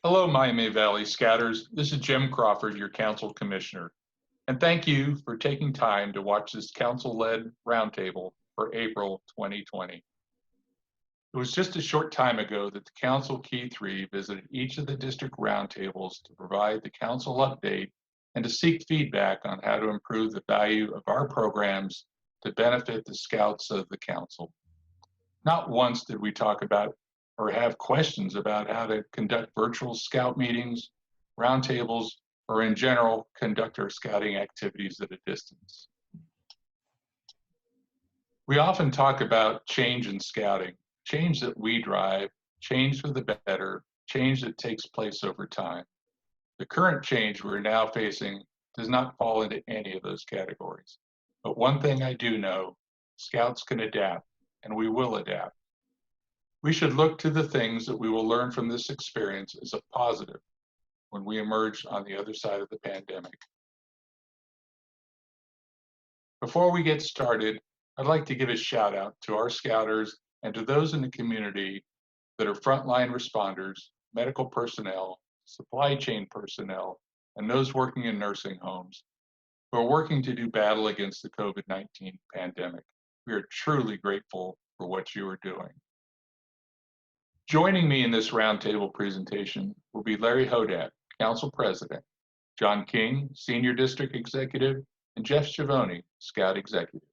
Hello, Miami Valley Scouters. This is Jim Crawford, your Council Commissioner. And thank you for taking time to watch this Council-led roundtable for April 2020. It was just a short time ago that the Council Key 3 visited each of the district roundtables to provide the Council update and to seek feedback on how to improve the value of our programs to benefit the Scouts of the Council. Not once did we talk about or have questions about how to conduct virtual Scout meetings, roundtables, or in general, conduct our scouting activities at a distance. We often talk about change in scouting, change that we drive, change for the better, change that takes place over time. The current change we're now facing does not fall into any of those categories. But one thing I do know, Scouts can adapt, and we will adapt. We should look to the things that we will learn from this experience as a positive when we emerge on the other side of the pandemic. Before we get started, I'd like to give a shout out to our Scouters and to those in the community that are frontline responders, medical personnel, supply chain personnel, and those working in nursing homes who are working to do battle against the COVID-19 pandemic. We are truly grateful for what you are doing. Joining me in this roundtable presentation will be Larry Hodat, Council President, John King, Senior District Executive, and Jeff Schiavone, Scout Executive.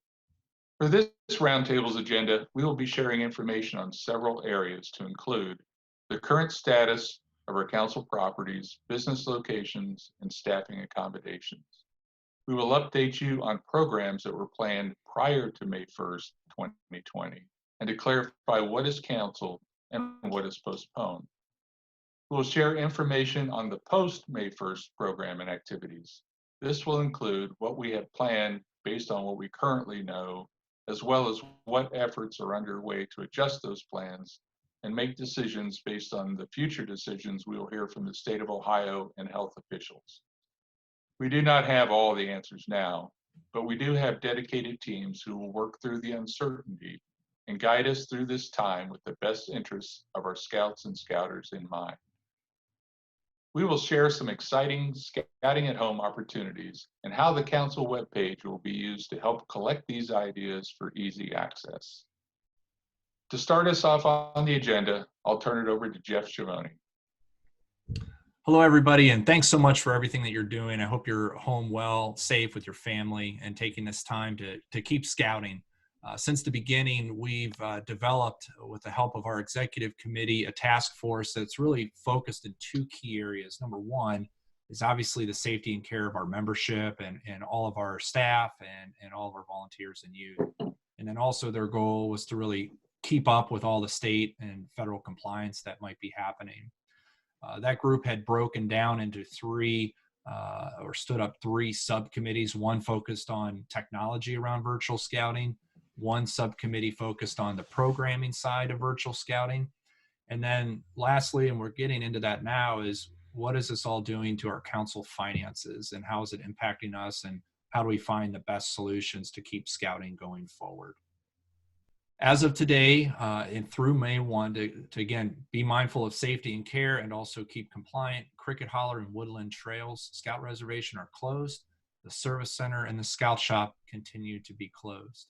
For this roundtable's agenda, we will be sharing information on several areas to include the current status of our Council properties, business locations, and staffing accommodations. We will update you on programs that were planned prior to May 1st, 2020, and to clarify what is canceled and what is postponed. We'll share information on the post-May 1st program and activities. This will include what we have planned based on what we currently know, as well as what efforts are underway to adjust those plans and make decisions based on the future decisions we will hear from the state of Ohio and health officials. We do not have all the answers now, but we do have dedicated teams who will work through the uncertainty and guide us through this time with the best interests of our Scouts and Scouters in mind. We will share some exciting scouting at home opportunities and how the Council webpage will be used to help collect these ideas for easy access. To start us off on the agenda, I'll turn it over to Jeff Schiavone. Hello, everybody, and thanks so much for everything that you're doing. I hope you're home well, safe with your family, and taking this time to keep scouting. Since the beginning, we've developed, with the help of our executive committee, a task force that's really focused in two key areas. Number one is obviously the safety and care of our membership and all of our staff and all of our volunteers and youth. And then also their goal was to really keep up with all the state and federal compliance that might be happening. That group had broken down into stood up three subcommittees, one focused on technology around virtual scouting, one subcommittee focused on the programming side of virtual scouting. And then lastly, and we're getting into that now, is what is this all doing to our Council finances and how is it impacting us and how do we find the best solutions to keep scouting going forward? As of today and through May 1, to again, be mindful of safety and care and also keep compliant, Cricket Holler and Woodland Trails Scout Reservation are closed. The Service Center and the Scout Shop continue to be closed.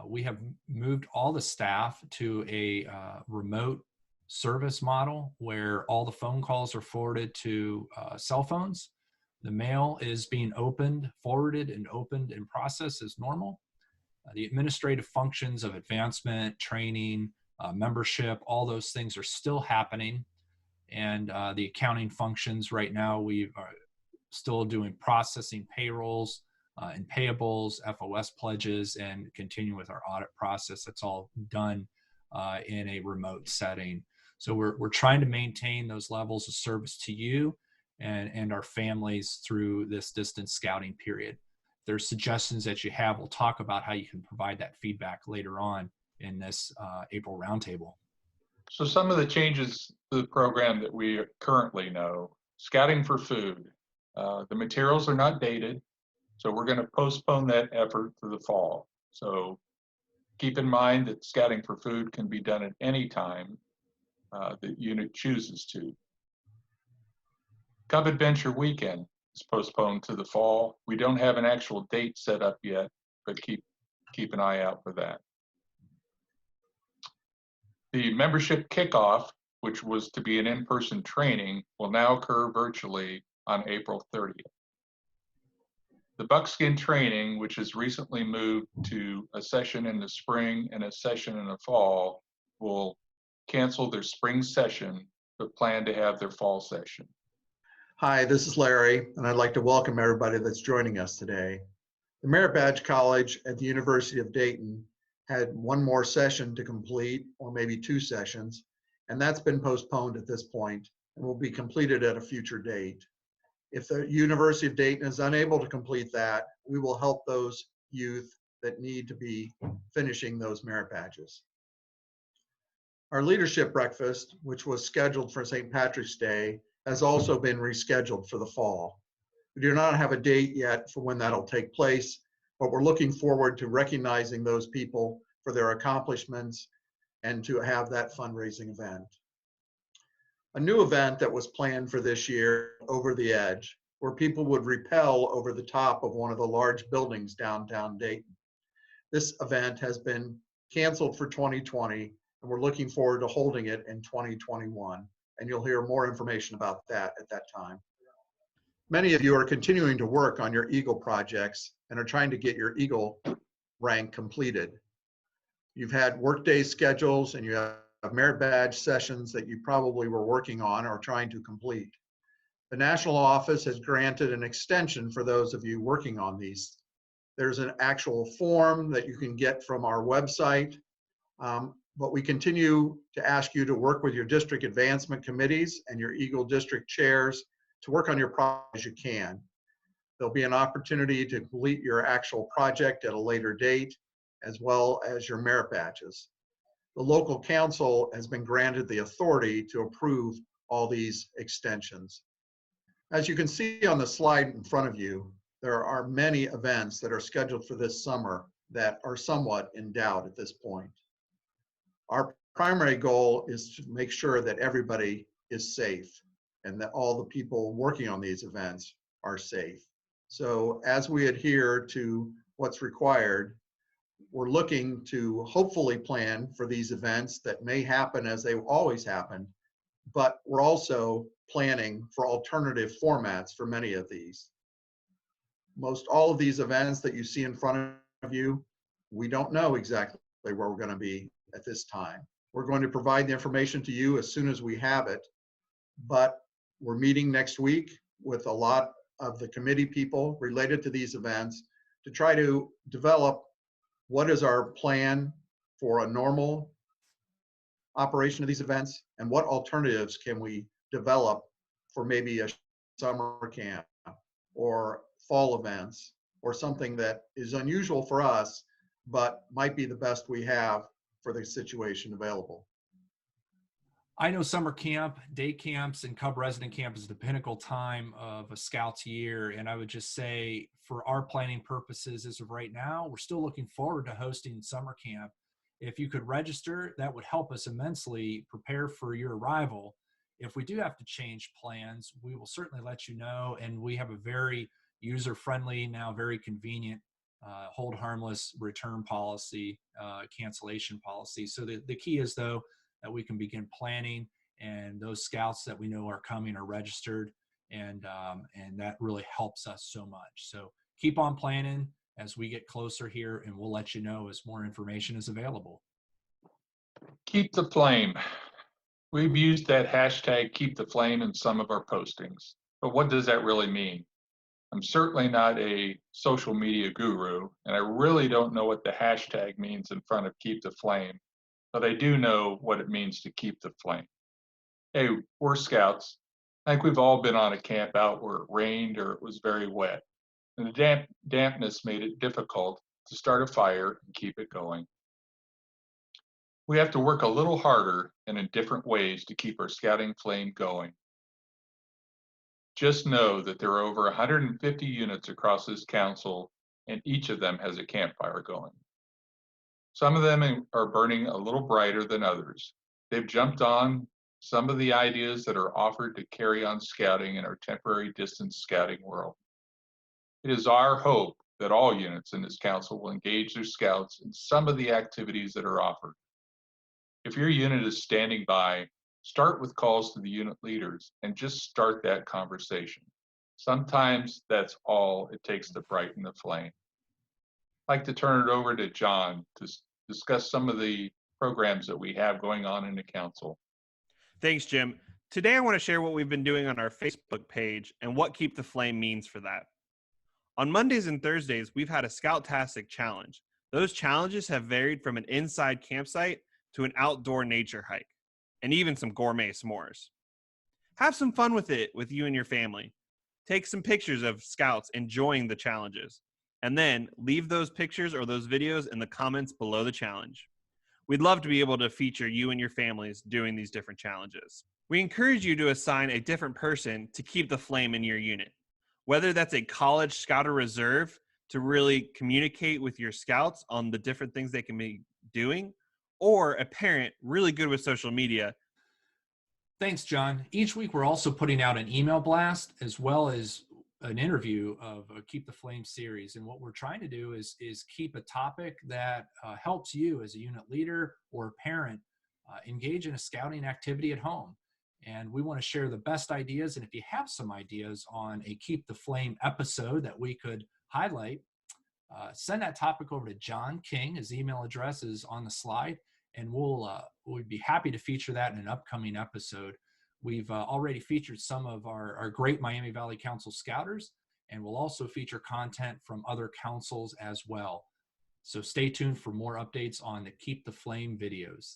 We have moved all the staff to a remote service model where all the phone calls are forwarded to cell phones. The mail is being forwarded and opened and processed as normal. The administrative functions of advancement, training, membership, all those things are still happening. And the accounting functions right now, we are still doing processing payrolls, and payables, FOS pledges, and continue with our audit process. That's all done in a remote setting. So we're trying to maintain those levels of service to you and our families through this distance scouting period. If there's suggestions that you have, we'll talk about how you can provide that feedback later on in this April roundtable. So some of the changes to the program that we currently know, scouting for food. The materials are not dated. So we're going to postpone that effort to the fall. So keep in mind that scouting for food can be done at any time the unit chooses to. Cub Adventure Weekend is postponed to the fall. We don't have an actual date set up yet, but keep an eye out for that. The membership kickoff, which was to be an in-person training, will now occur virtually on April 30th. The Buckskin training, which has recently moved to a session in the spring and a session in the fall, will cancel their spring session, but plan to have their fall session. Hi, this is Larry, and I'd like to welcome everybody that's joining us today. The Merit Badge College at the University of Dayton had one more session to complete, or maybe two sessions, and that's been postponed at this point and will be completed at a future date. If the University of Dayton is unable to complete that, we will help those youth that need to be finishing those merit badges. Our leadership breakfast, which was scheduled for St. Patrick's Day, has also been rescheduled for the fall. We do not have a date yet for when that'll take place, but we're looking forward to recognizing those people for their accomplishments and to have that fundraising event. A new event that was planned for this year, Over the Edge, where people would rappel over the top of one of the large buildings downtown Dayton. This event has been canceled for 2020, and we're looking forward to holding it in 2021. And you'll hear more information about that at that time. Many of you are continuing to work on your Eagle projects and are trying to get your Eagle rank completed. You've had workday schedules and you have merit badge sessions that you probably were working on or trying to complete. The national office has granted an extension for those of you working on these. There's an actual form that you can get from our website, but we continue to ask you to work with your district advancement committees and your Eagle district chairs to work on your project as you can. There'll be an opportunity to complete your actual project at a later date, as well as your merit badges. The local council has been granted the authority to approve all these extensions. As you can see on the slide in front of you, there are many events that are scheduled for this summer that are somewhat in doubt at this point. Our primary goal is to make sure that everybody is safe and that all the people working on these events are safe. So as we adhere to what's required, we're looking to hopefully plan for these events that may happen as they always happen, but we're also planning for alternative formats for many of these. Most all of these events that you see in front of you, we don't know exactly where we're going to be at this time. We're going to provide the information to you as soon as we have it, but we're meeting next week with a lot of the committee people related to these events to try to develop what is our plan for a normal operation of these events and what alternatives can we develop for maybe a summer camp or fall events or something that is unusual for us but might be the best we have for the situation available. I know summer camp, day camps, and Cub resident camp is the pinnacle time of a Scout's year. And I would just say for our planning purposes as of right now, we're still looking forward to hosting summer camp. If you could register, that would help us immensely prepare for your arrival. If we do have to change plans, we will certainly let you know. And we have a very user-friendly, now very convenient hold harmless return policy, cancellation policy. So the key is though, that we can begin planning, and those scouts that we know are coming are registered, and that really helps us so much. So keep on planning as we get closer here, and we'll let you know as more information is available. Keep the flame. We've used that hashtag keep the flame in some of our postings, but what does that really mean? I'm certainly not a social media guru, and I really don't know what the hashtag means in front of keep the flame. But I do know what it means to keep the flame. Hey, we're scouts. I think we've all been on a camp out where it rained or it was very wet. And the dampness made it difficult to start a fire and keep it going. We have to work a little harder and in different ways to keep our scouting flame going. Just know that there are over 150 units across this council, and each of them has a campfire going. Some of them are burning a little brighter than others. They've jumped on some of the ideas that are offered to carry on scouting in our temporary distance scouting world. It is our hope that all units in this council will engage their scouts in some of the activities that are offered. If your unit is standing by, start with calls to the unit leaders and just start that conversation. Sometimes that's all it takes to brighten the flame. I'd like to turn it over to John to discuss some of the programs that we have going on in the council. Thanks, Jim. Today I want to share what we've been doing on our Facebook page and what Keep the Flame means for that. On Mondays and Thursdays, we've had a Scout-tastic challenge. Those challenges have varied from an inside campsite to an outdoor nature hike, and even some gourmet s'mores. Have some fun with it with you and your family. Take some pictures of Scouts enjoying the challenges, and then leave those pictures or those videos in the comments below the challenge. We'd love to be able to feature you and your families doing these different challenges. We encourage you to assign a different person to keep the flame in your unit. Whether that's a college scout or reserve to really communicate with your scouts on the different things they can be doing, or a parent really good with social media. Thanks, John. Each week, we're also putting out an email blast as well as an interview of a Keep the Flame series. And what we're trying to do is keep a topic that helps you as a unit leader or parent engage in a scouting activity at home. And we want to share the best ideas. And if you have some ideas on a Keep the Flame episode that we could highlight, send that topic over to John King. His email address is on the slide, and we'd be happy to feature that in an upcoming episode. We've already featured some of our great Miami Valley Council Scouters, and we'll also feature content from other councils as well. So stay tuned for more updates on the Keep the Flame videos.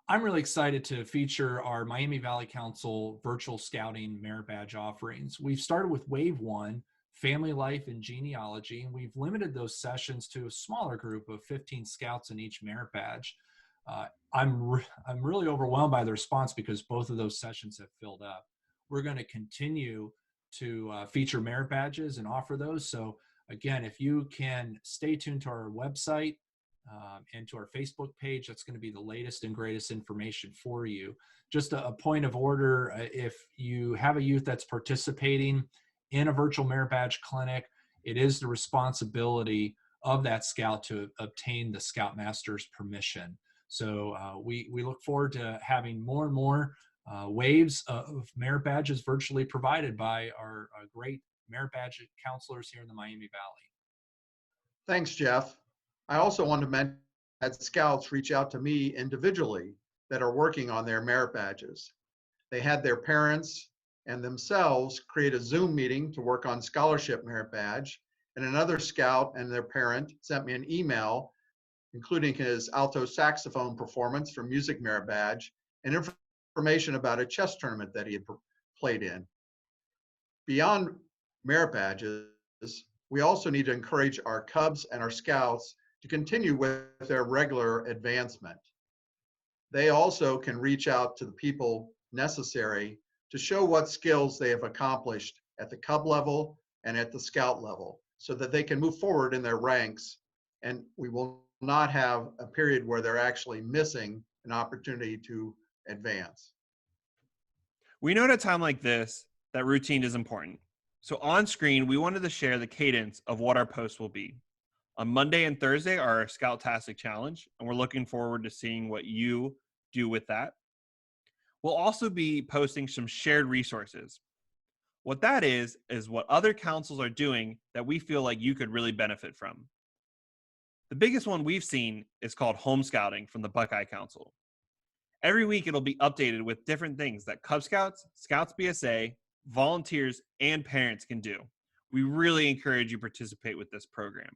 I'm really excited to feature our Miami Valley Council virtual scouting merit badge offerings. We've started with Wave 1, Family Life and Genealogy, and we've limited those sessions to a smaller group of 15 scouts in each merit badge. I'm really overwhelmed by the response because both of those sessions have filled up. We're going to continue to feature merit badges and offer those. So again, if you can stay tuned to our website, and to our Facebook page, that's going to be the latest and greatest information for you. Just a point of order, if you have a youth that's participating in a virtual merit badge clinic, it is the responsibility of that scout to obtain the Scoutmaster's permission. So we look forward to having more and more waves of merit badges virtually provided by our great merit badge counselors here in the Miami Valley. Thanks, Jeff. I also want to mention that scouts reach out to me individually that are working on their merit badges. They had their parents and themselves create a Zoom meeting to work on scholarship merit badge, and another scout and their parent sent me an email including his alto saxophone performance for music merit badge and information about a chess tournament that he had played in. Beyond merit badges, we also need to encourage our Cubs and our Scouts to continue with their regular advancement. They also can reach out to the people necessary to show what skills they have accomplished at the Cub level and at the Scout level so that they can move forward in their ranks, and we will not have a period where they're actually missing an opportunity to advance. We know at a time like this that routine is important. So on screen, we wanted to share the cadence of what our posts will be. On Monday and Thursday are our Scout-tastic challenge, and we're looking forward to seeing what you do with that. We'll also be posting some shared resources. What that is what other councils are doing that we feel like you could really benefit from. The biggest one we've seen is called Home Scouting from the Buckeye Council. Every week it'll be updated with different things that Cub Scouts, Scouts BSA, volunteers, and parents can do. We really encourage you to participate with this program.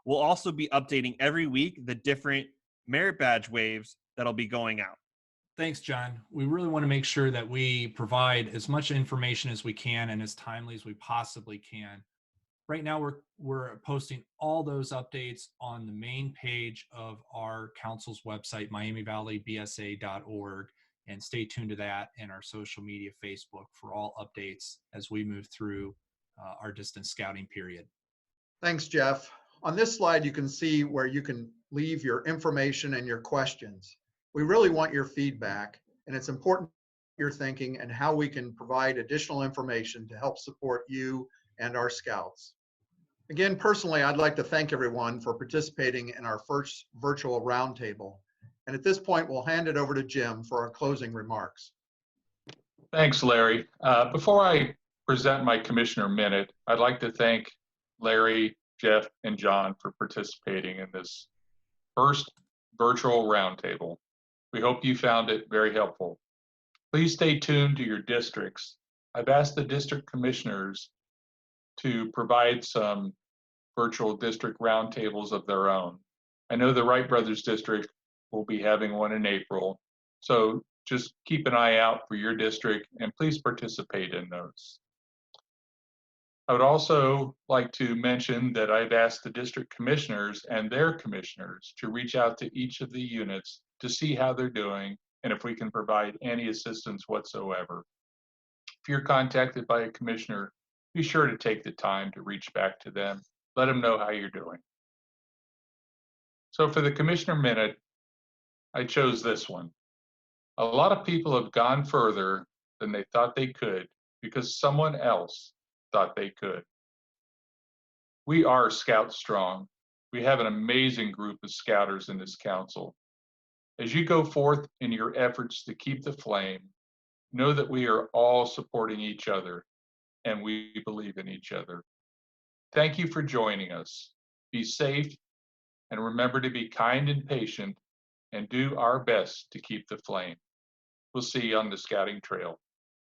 We'll also be updating every week the different merit badge waves that'll be going out. Thanks, John. We really want to make sure that we provide as much information as we can and as timely as we possibly can. Right now, we're posting all those updates on the main page of our council's website, miamivalley.bsa.org, and stay tuned to that and our social media, Facebook, for all updates as we move through our distance scouting period. Thanks, Jeff. On this slide, you can see where you can leave your information and your questions. We really want your feedback. and it's important you're thinking and how we can provide additional information to help support you and our Scouts. Again, personally, I'd like to thank everyone for participating in our first virtual roundtable. And at this point, we'll hand it over to Jim for our closing remarks. Thanks, Larry. Before I present my Commissioner Minute, I'd like to thank Larry, Jeff, and John for participating in this first virtual roundtable. We hope you found it very helpful. Please stay tuned to your districts. I've asked the district commissioners to provide some virtual district roundtables of their own. I know the Wright Brothers District will be having one in April, so just keep an eye out for your district and please participate in those. I would also like to mention that I've asked the district commissioners and their commissioners to reach out to each of the units to see how they're doing and if we can provide any assistance whatsoever. If you're contacted by a commissioner, be sure to take the time to reach back to them. Let them know how you're doing. So for the Commissioner Minute, I chose this one. A lot of people have gone further than they thought they could because someone else thought they could. We are Scout Strong. We have an amazing group of Scouters in this council. As you go forth in your efforts to keep the flame, know that we are all supporting each other and we believe in each other. Thank you for joining us. Be safe and remember to be kind and patient and do our best to keep the flame. We'll see you on the scouting trail.